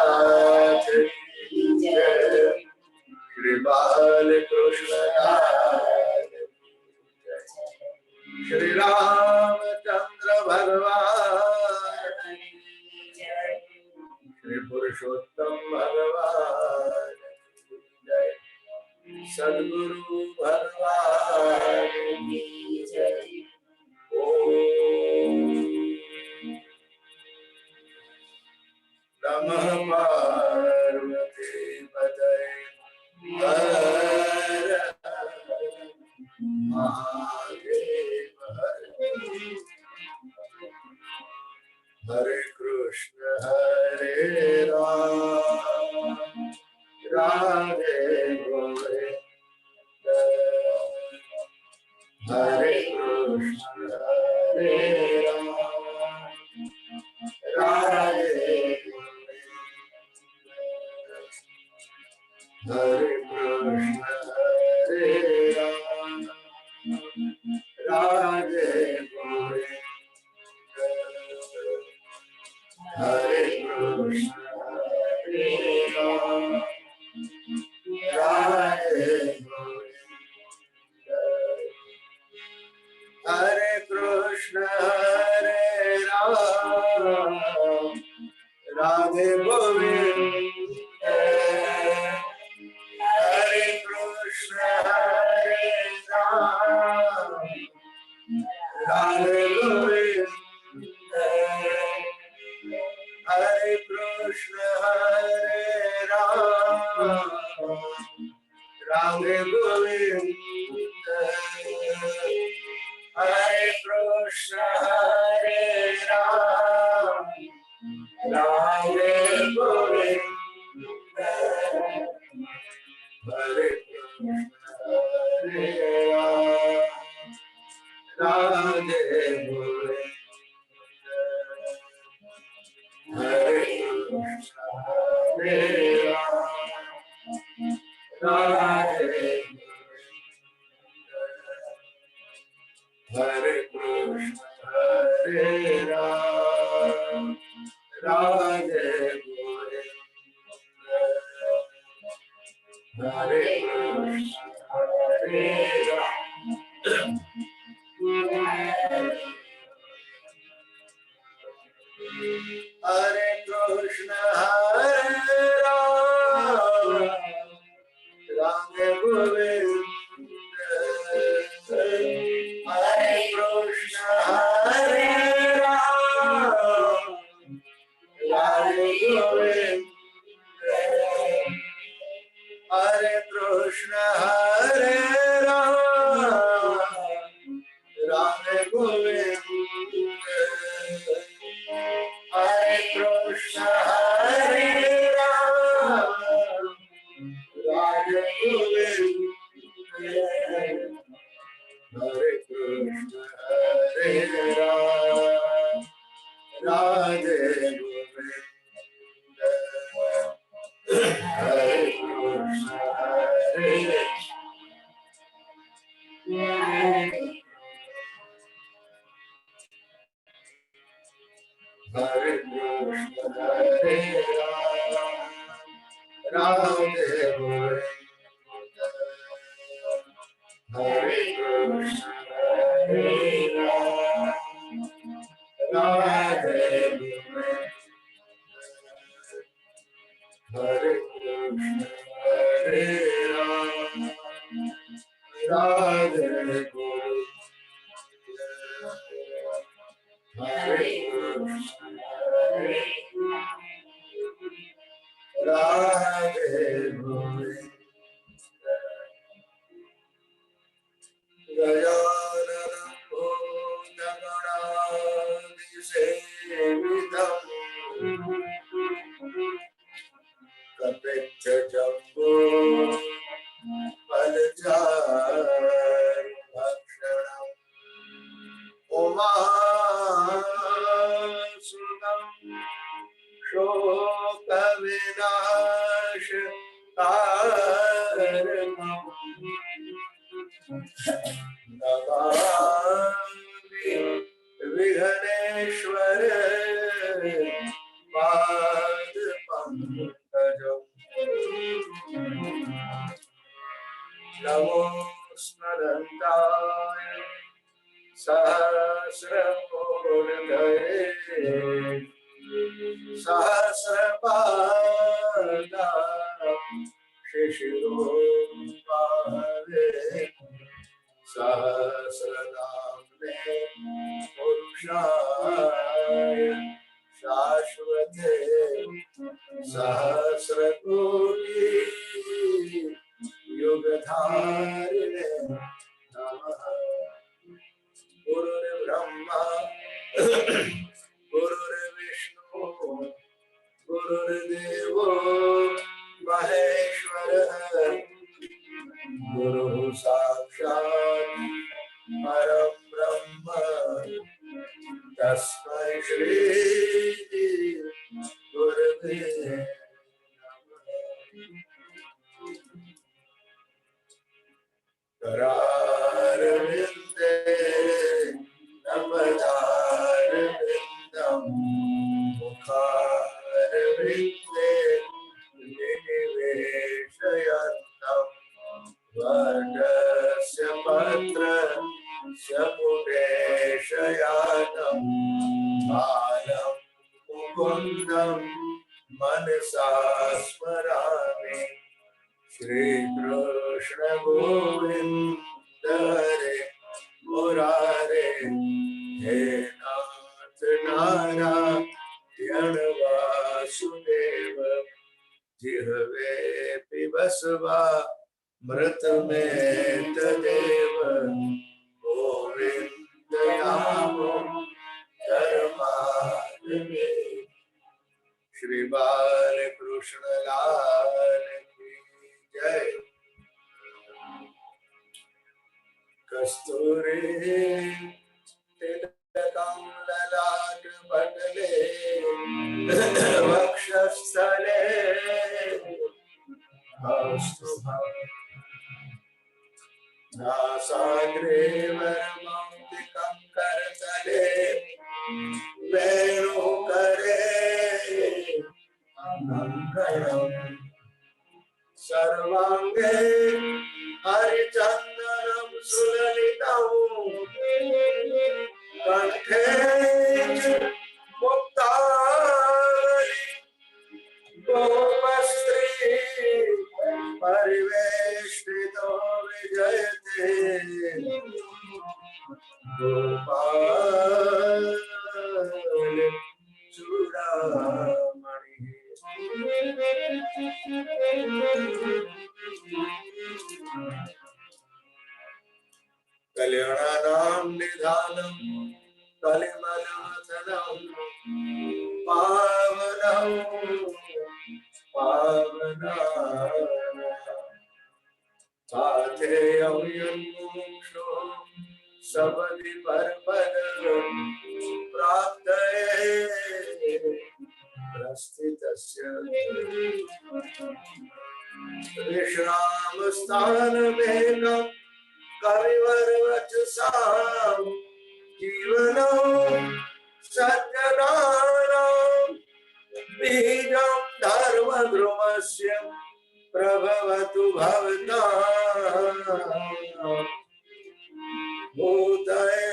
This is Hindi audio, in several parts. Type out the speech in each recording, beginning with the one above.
नाथ की जय, श्री बाल कृष्ण नाथ की जय, श्री रामचंद्र भगवान की जय, श्री पुरुषोत्तम भगवान की जय, सद्गुरु भगवान की जय। नमः पार्वती पतये हर महादेव। हरे कृष्ण हरे राम राधे गोविंद, हरे कृष्ण हरे राम राधे हरे कृष्ण हरे राम राधे गोविंद, हरे कृष्ण हरे राम राधे गोविंद, हरे कृष्ण हरे राम राधे गोविंद, हरे कृष्ण हरे राम राधे गोविंद, हरे कृष्ण हरे राम राधे गोविंद, हरे कृष्ण हरे राम राधे गोविंद, हरे कृष्ण हरे राम राधे गोविंद, हरे कृष्ण हरे राम राधे गोविंद, हरे कृष्ण हरे राम राधे गोविंद, हरे कृष्ण हरे राम हरे कृष्ण हरे राम राधे गोविंद, हरे कृष्ण हरे राम राधे गोविंद, हरे कृष्ण हरे राम राधे गोविंद, हरे कृष्ण हरे राम राधे गोविंद, हरे कृष्ण हरे राम राधे गोविंद, हरे कृष्ण हरे हरे कृष्ण हरे राम राधे गोविंद, हरे कृष्ण हरे राम राधे गोविंद, हरे कृष्ण हरे राम राधे गोविंद, हरे कृष्ण हरे राधे गोविंद। गजाननं भूतगणादिसेवितं कपिच्चजम्बो फलचारुभक्षणम् उमासुतं शोकविनाशकारणम् नमामि विघ्नेश्वर पादपङ्कजम्। नमो स्मरन्ताय सहस्रमूर्धये सहस्रपादा शिशिरोपादे सहस्रनाम्ने पुरुषाय शाश्वते सहस्रकोटि युगधारिणे नमः। गुरुर्ब्रह्मा गुरुर्विष्णु गुरुर्देवो महेश्वरः गुरुः साक्षात् परं ब्रह्म तस्मै श्री गुरुवे नमः। करारविन्दे नमदारविन्दं मुखारविन्दे निवेशयन्तं वर्गस्य पत्रस्य पुरेशयानं बालं मुकुन्दं मनसा स्मरामि श्री कृष्ण गोविंद हरे मुरारे हे नाथ नारायण वासुदेव जिह्वे पिबस्वा मृत में तदेव गोविंद नामो धर्मात्मे श्री बाल कृष्ण लाल की जय। कस्तूरी तिलकं ललाट पटले वक्षस्थले कौस्तुभं नासाग्रे वरमौक्तिकं करतले वेणुकरे अङ्गं सर्वांगे हरिचन्दनं सुललितं कंठे च मुक्तावली गोपस्त्री परिवेष्टितो विजयते गोपाल चूड़ामणि। कल्याणानां निधानं कलिमलोचनं पावनं पावनं पाथेयं यन्मुक्षो सबदि परपद प्राप्तये प्रस्थितस्य विश्रामस्थानमेकं कविवरवचसां जीवनं सज्जनानां बीजं धर्मध्रुवस्य प्रभवतु भवतां भूतये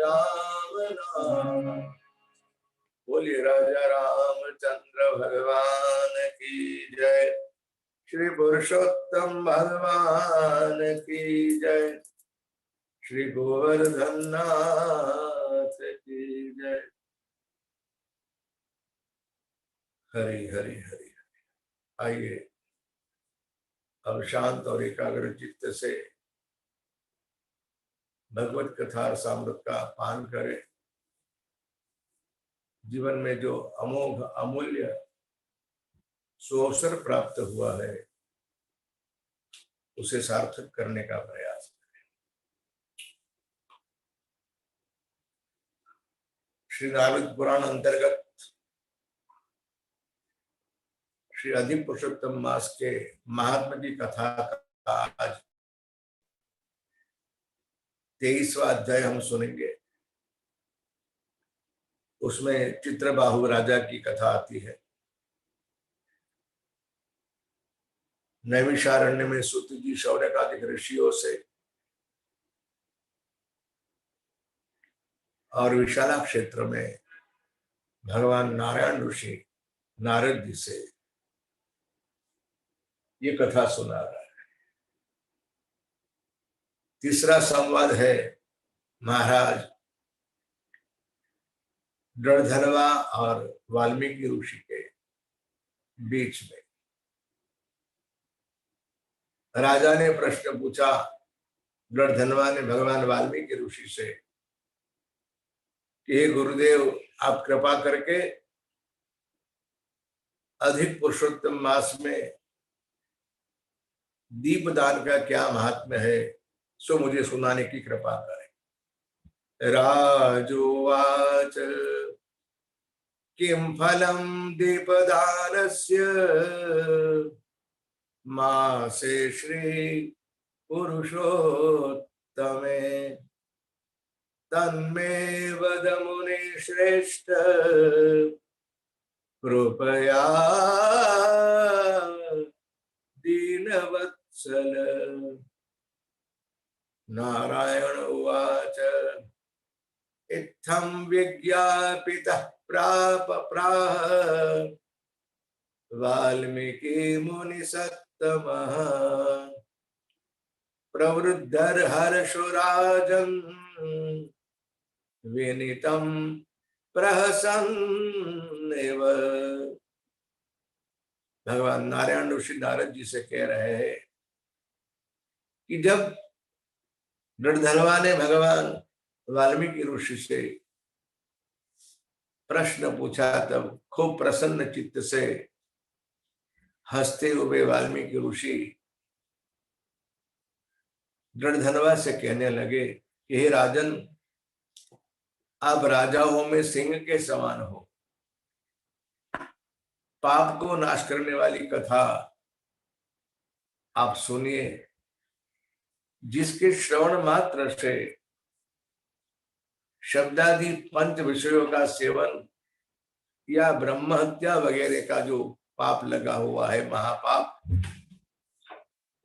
राम नाम। बोलिए राजा रामचंद्र भगवान की जय। श्री पुरुषोत्तम भगवान की जय। श्री गोवर्धन नाथ की जय। हरि हरि हरि। आइए अब शांत और एकाग्र चित्त से भगवत कथा सामृत का पान करें। जीवन में जो अमोघ अमूल्य सुअवसर प्राप्त हुआ है उसे सार्थक करने का प्रयास करें। श्री नारद पुराण अंतर्गत श्री अधिक पुरुषोत्तम मास के महात्मा की कथा का आज 23वां अध्याय हम सुनेंगे। उसमें चित्रबाहु राजा की कथा आती है। नैमिषारण्य में सूत जी, शौनकादिक ऋषियों से और विशाला क्षेत्र में भगवान नारायण ऋषि नारद जी से ये कथा सुना रहा है। तीसरा संवाद है महाराज गणधर्वा और वाल्मीकि ऋषि के बीच में। राजा ने प्रश्न पूछा, गणधर्वा ने भगवान वाल्मीकि ऋषि से कि हे गुरुदेव, आप कृपा करके अधिक पुरुषोत्तम मास में दीपदान का क्या महात्म्य है, सो मुझे सुनाने की कृपा करें। राजोवाच किं फलं दीपदानस्य मासे श्री पुरुषोत्तमे तन्मे वद मुने श्रेष्ठ कृपया दीनवत्सल। नारायण उवाच इत्थं विज्ञापितः प्राप प्राह वाल्मीकि मुनिसत्तमः प्रवृद्धर्हर्षो राजन् विनीतं प्रहसन्नेव। भगवान नारायण ऋषि नारद जी से कह रहे हैं कि जब गणधर्वा ने भगवान वाल्मीकि ऋषि से प्रश्न पूछा, तब खूब प्रसन्न चित्त से हंसते हुए वाल्मीकि ऋषि गणधर्वा से कहने लगे कि हे राजन, आप राजाओं में सिंह के समान हो। पाप को नाश करने वाली कथा आप सुनिए, जिसके श्रवण मात्र से शब्दादि पंच विषयों का सेवन या ब्रह्म हत्या वगैरह का जो पाप लगा हुआ है, महापाप,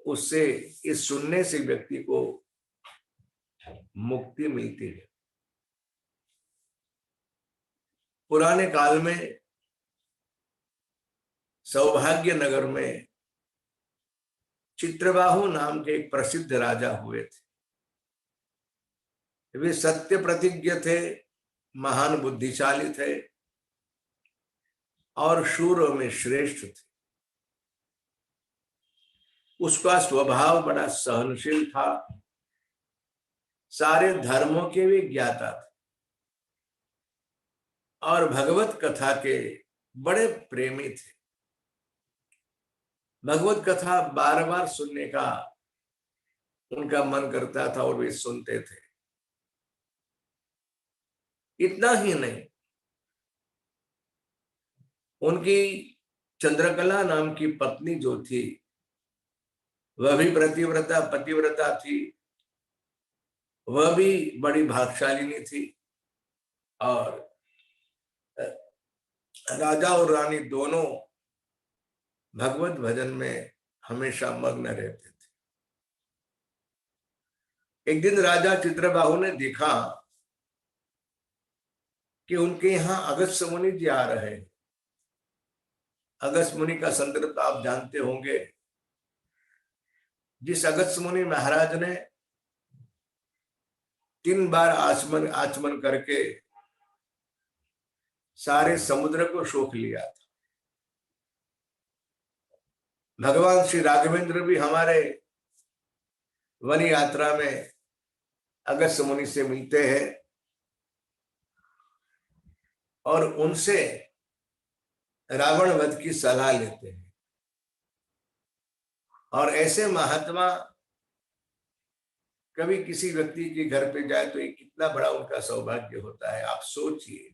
उससे इस सुनने से व्यक्ति को मुक्ति मिलती है। पुराने काल में सौभाग्य नगर में चित्रबाहु नाम के एक प्रसिद्ध राजा हुए थे। वे सत्य प्रतिज्ञ थे, महान बुद्धिशाली थे और शूरों में श्रेष्ठ थे। उसका स्वभाव बड़ा सहनशील था, सारे धर्मों के भी ज्ञाता थे और भगवत कथा के बड़े प्रेमी थे। भगवत कथा बार बार सुनने का उनका मन करता था और वे सुनते थे। इतना ही नहीं, उनकी चंद्रकला नाम की पत्नी जो थी, वह भी पतिव्रता थी। वह भी बड़ी भाग्यशालिनी थी और राजा और रानी दोनों भगवत भजन में हमेशा मग्न रहते थे। एक दिन राजा चित्रबाहु ने देखा कि उनके यहाँ अगस्त्य मुनि जी आ रहे हैं। अगस्त्य मुनि का संदर्भ तो आप जानते होंगे, जिस अगस्त्य मुनि महाराज ने 3 बार आचमन करके सारे समुद्र को सोख लिया था। भगवान श्री राघवेंद्र भी हमारे वन यात्रा में अगस्त्य मुनि से मिलते हैं और उनसे रावण वध की सलाह लेते हैं। और ऐसे महात्मा कभी किसी व्यक्ति के घर पे जाए तो ये कितना बड़ा उनका सौभाग्य होता है, आप सोचिए।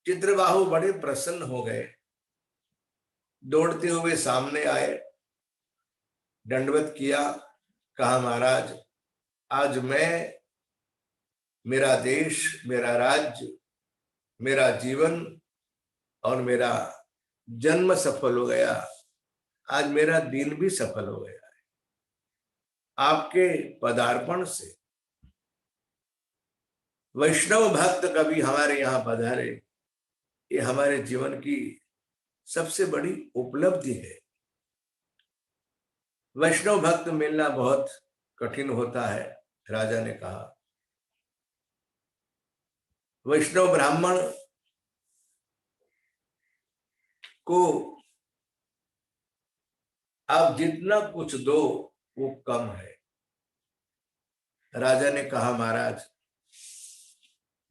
चित्रबाहु बड़े प्रसन्न हो गए, दौड़ते हुए सामने आए, दंडवत किया, कहा महाराज, आज मैं, मेरा देश, मेरा राज्य, मेरा जीवन और मेरा जन्म सफल हो गया, आज मेरा दिन भी सफल हो गया है आपके पदार्पण से। वैष्णव भक्त कभी हमारे यहाँ पधारे, ये हमारे जीवन की सबसे बड़ी उपलब्धि है। वैष्णव भक्त मिलना बहुत कठिन होता है, राजा ने कहा। वैष्णव ब्राह्मण को आप जितना कुछ दो वो कम है। राजा ने कहा, महाराज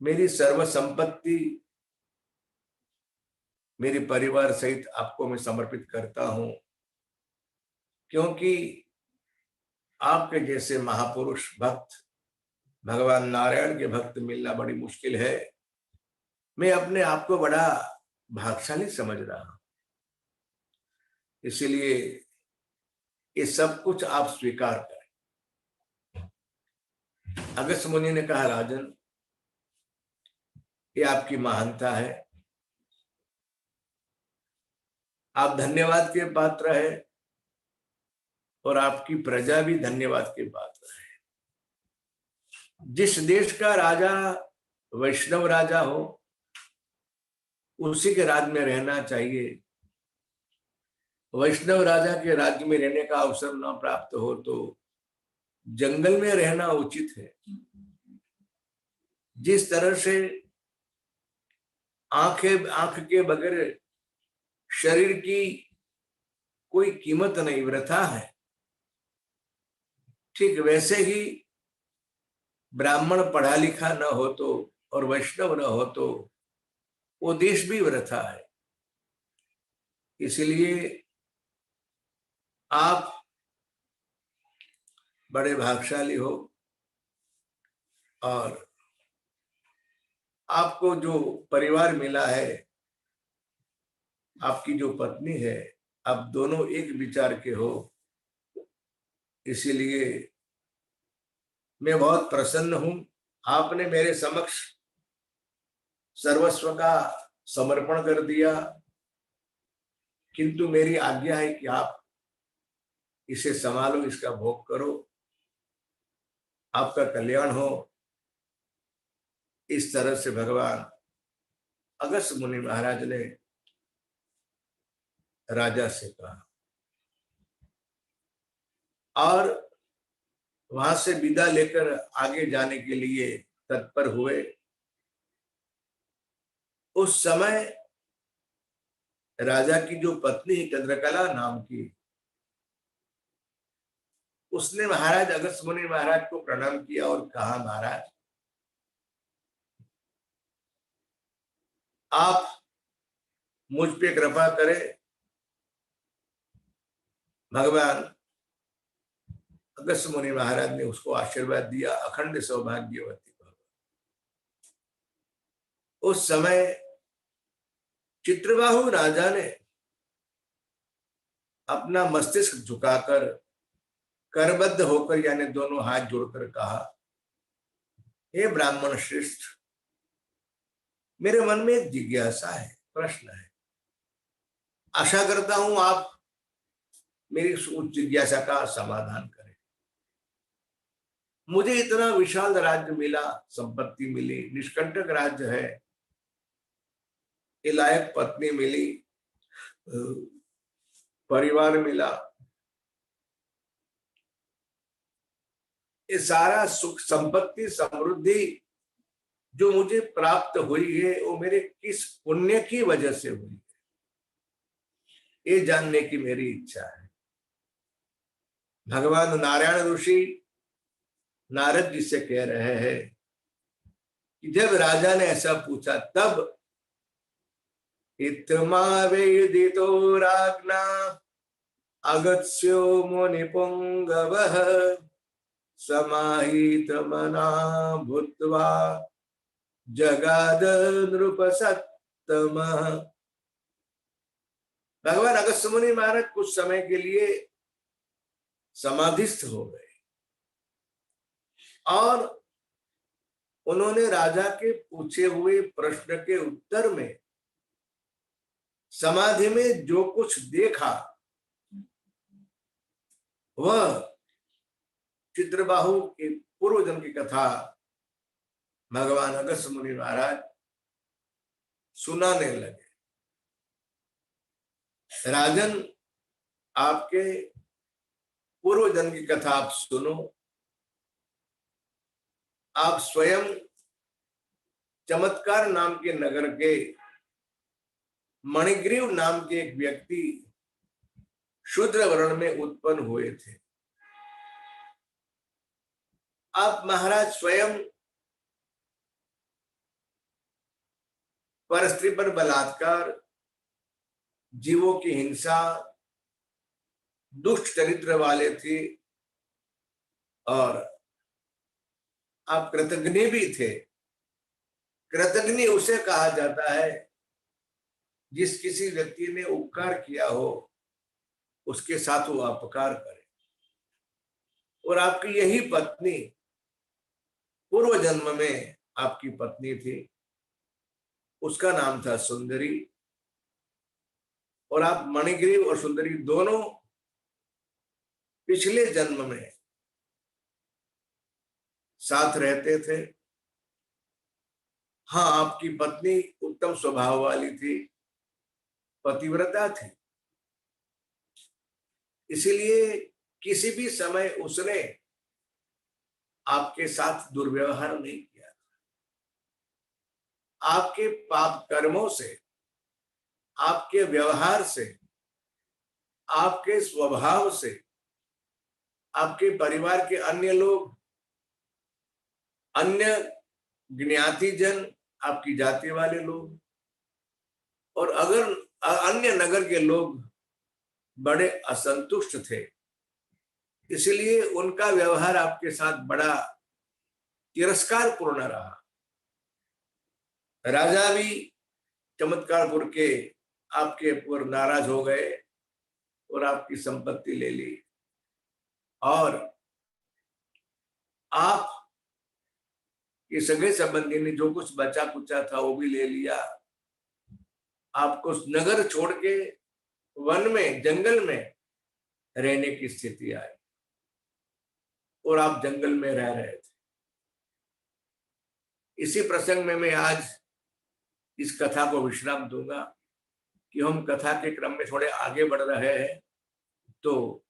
मेरी सर्व संपत्ति मेरे परिवार सहित आपको मैं समर्पित करता हूं, क्योंकि आपके जैसे महापुरुष भक्त, भगवान नारायण के भक्त मिलना बड़ी मुश्किल है। मैं अपने आप को बड़ा भाग्यशाली समझ रहा हूं, इसलिए ये सब कुछ आप स्वीकार करें। अगस्त्य मुनि ने कहा, राजन ये आपकी महानता है, आप धन्यवाद के पात्र है और आपकी प्रजा भी धन्यवाद के पात्र है। जिस देश का राजा वैष्णव राजा हो उसी के राज्य में रहना चाहिए। वैष्णव राजा के राज्य में रहने का अवसर न प्राप्त हो तो जंगल में रहना उचित है। जिस तरह से आंख के बगैर शरीर की कोई कीमत नहीं, वृथा है, ठीक वैसे ही ब्राह्मण पढ़ा लिखा न हो तो और वैष्णव न हो तो वो देश भी वृथा है। इसलिए आप बड़े भाग्यशाली हो और आपको जो परिवार मिला है, आपकी जो पत्नी है, आप दोनों एक विचार के हो, इसीलिए मैं बहुत प्रसन्न हूं। आपने मेरे समक्ष सर्वस्व का समर्पण कर दिया, किंतु मेरी आज्ञा है कि आप इसे संभालो, इसका भोग करो, आपका कल्याण हो। इस तरह से भगवान अगस्त्य मुनि महाराज ने राजा से कहा और वहां से विदा लेकर आगे जाने के लिए तत्पर हुए। उस समय राजा की जो पत्नी चंद्रकला नाम की, उसने महाराज अगस्त्य मुनि महाराज को प्रणाम किया और कहा, महाराज आप मुझ पे कृपा करें। भगवान अगस्त्य मुनि महाराज ने उसको आशीर्वाद दिया, अखंड सौभाग्यवती भव। उस समय चित्रबाहु राजा ने अपना मस्तिष्क झुकाकर करबद्ध होकर यानी दोनों हाथ जोड़कर कहा, हे ब्राह्मण श्रेष्ठ, मेरे मन में एक जिज्ञासा है, प्रश्न है। आशा करता हूं आप मेरी उस जिज्ञासा का समाधान करें। मुझे इतना विशाल राज्य मिला, संपत्ति मिली, निष्कंटक राज्य है, इलायक पत्नी मिली, परिवार मिला, ये सारा सुख संपत्ति समृद्धि जो मुझे प्राप्त हुई है वो मेरे किस पुण्य की वजह से हुई है, ये जानने की मेरी इच्छा है। भगवान नारायण ऋषि नारद जी से कह रहे हैं कि जब राजा ने ऐसा पूछा तब इत्थमा वेदितो राज्ञा अगस्त्यो मुनिपुंगवः समाहितमना भूत्वा जगाद नृपसत्तमः। भगवान अगस्त्य मुनि महाराज कुछ समय के लिए समाधिस्थ हो गए और उन्होंने राजा के पूछे हुए प्रश्न के उत्तर में समाधि में जो कुछ देखा वह चित्रबाहु के पूर्व जन्म की कथा भगवान अगस्त्य मुनि महाराज सुनाने लगे। राजन, आपके पूर्व जन्म की कथा आप सुनो। आप स्वयं चमत्कार नाम के नगर के मणिग्रीव नाम के एक व्यक्ति शूद्र वर्ण में उत्पन्न हुए थे। आप महाराज स्वयं पर स्त्री पर बलात्कार, जीवों की हिंसा, दुष्ट चरित्र वाले थे और आप कृतघ्नि भी थे। कृतघ्नि उसे कहा जाता है जिस किसी व्यक्ति ने उपकार किया हो उसके साथ वो अपकार करे। और आपकी यही पत्नी पूर्व जन्म में आपकी पत्नी थी, उसका नाम था सुंदरी। और आप मणिग्रीव और सुंदरी दोनों पिछले जन्म में साथ रहते थे। हाँ, आपकी पत्नी उत्तम स्वभाव वाली थी, पतिव्रता थी, इसीलिए किसी भी समय उसने आपके साथ दुर्व्यवहार नहीं किया। आपके पाप कर्मों से, आपके व्यवहार से, आपके स्वभाव से, आपके परिवार के अन्य लोग, अन्य ज्ञातिजन, आपकी जाति वाले लोग और अगर अन्य नगर के लोग बड़े असंतुष्ट थे, इसलिए उनका व्यवहार आपके साथ बड़ा तिरस्कारपूर्ण रहा। राजा भी चमत्कारपुर के आपके ऊपर नाराज हो गए और आपकी संपत्ति ले ली और आप ये सगे संबंधी ने जो कुछ बचा कुचा था वो भी ले लिया। आपको नगर छोड़ के वन में, जंगल में रहने की स्थिति आई और आप जंगल में रह रहे थे। इसी प्रसंग में मैं आज इस कथा को विश्राम दूंगा कि हम कथा के क्रम में थोड़े आगे बढ़ रहे हैं। तो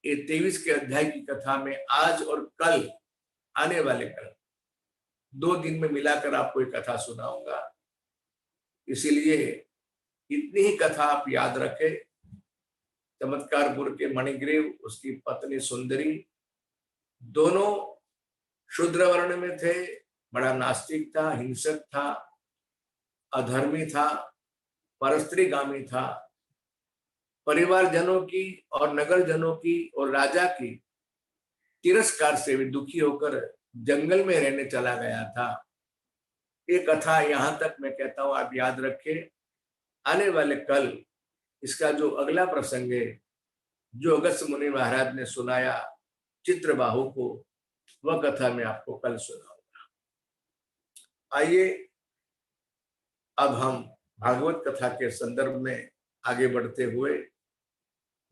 ये 23 के अध्याय की कथा में आज और कल आने वाले कल 2 दिन में मिलाकर आपको एक कथा सुनाऊंगा। इसीलिए इतनी ही कथा आप याद रखें। चमत्कारपुर के मणिग्रीव, उसकी पत्नी सुंदरी, दोनों शूद्र वर्ण में थे, बड़ा नास्तिक था, हिंसक था, अधर्मी था, परस्त्रीगामी था। परिवारजनों की और नगरजनों की और राजा की तिरस्कार से भी दुखी होकर जंगल में रहने चला गया था। ये कथा यहां तक मैं कहता हूं आप याद रखें। आने वाले कल इसका जो अगला प्रसंग है, जो अगस्त्य मुनि महाराज ने सुनाया चित्रबाहु को, वह कथा मैं आपको कल सुनाऊंगा। आइए अब हम भागवत कथा के संदर्भ में आगे बढ़ते हुए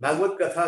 भागवत कथा